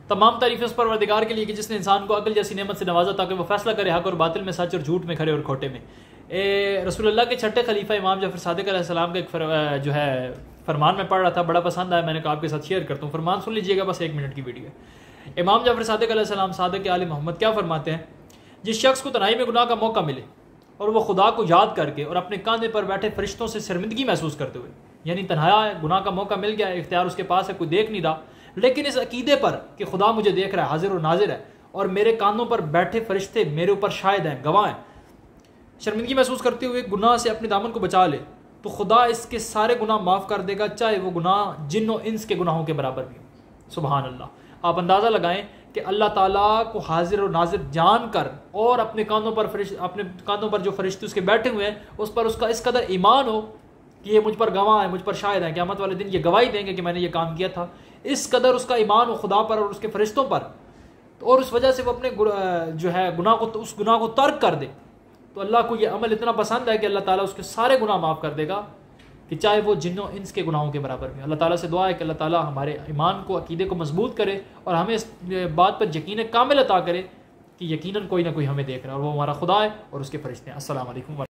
तमाम तारीफ़ें उस परवरदिगार के लिए कि जिसने इंसान को अकल जैसी नेमत से नवाजा ताकि वह फैसला करे हक और बातिल में, सच और झूठ में, खरे और खोटे में। रसूलुल्लाह के छठे खलीफा इमाम जाफर सादिक अलैहिस्सलाम का एक जो है फरमान में पढ़ रहा था, बड़ा पसंद आया, मैंने कहा आपके साथ शेयर करता हूँ। फरमान सुन लीजिएगा, बस 1 मिनट की वीडियो है। इमाम जाफर सादिक अलैहिस्सलाम सादिक आले मोहम्मद क्या फरमाते हैं, जिस शख्स को तन्हाई में गुनाह का मौका मिले और वह खुदा को याद करके और अपने कंधे पर बैठे फरिश्तों से शर्मिंदगी महसूस करते हुए, यानी तन्हाया गुनाह का मौका मिल गया, इख्तियार उसके पास है, कोई देख नहीं रहा, लेकिन इस अकीदे पर कि खुदा मुझे देख रहा है, हाजिर और नाजिर है, और मेरे कानों पर बैठे फरिश्ते मेरे ऊपर शाहिद हैं, गवाह हैं, शर्मिंदगी महसूस करते हुए गुनाह से अपने दामन को बचा ले, तो खुदा इसके सारे गुनाह माफ़ कर देगा, चाहे वो गुनाह जिन और इंस के गुनाहों के बराबर भी हो। सुबहान अल्लाह। आप अंदाज़ा लगाएं कि अल्लाह ताला को हाजिर और नाजिर जान कर और अपने कानों पर जो फरिश्ते उसके बैठे हुए हैं उस पर उसका इस कदर ईमान हो कि ये मुझ पर गवाह है, मुझ पर शाहिद है, क़यामत वाले दिन ये गवाही देंगे कि मैंने ये काम किया था, इस कदर उसका ईमान हो खुदा पर और उसके फरिश्तों पर, और उस वजह से वो अपने जो है उस गुनाह को तर्क कर दे, तो अल्लाह को ये अमल इतना पसंद है कि अल्लाह ताला उसके सारे गुनाह माफ़ कर देगा, कि चाहे वो जिन्नों इंस के गुनाहों के बराबर भी। अल्लाह ताला से दुआ है कि अल्लाह ताला हमारे ईमान को, अकीदे को मजबूत करे और हमें इस बात पर यकीन कामिल अता करे कि यकीनन कोई ना कोई हमें देख रहा है और वो हमारा खुदा है और उसके फरिश्ते हैं। अस्सलाम वालेकुम।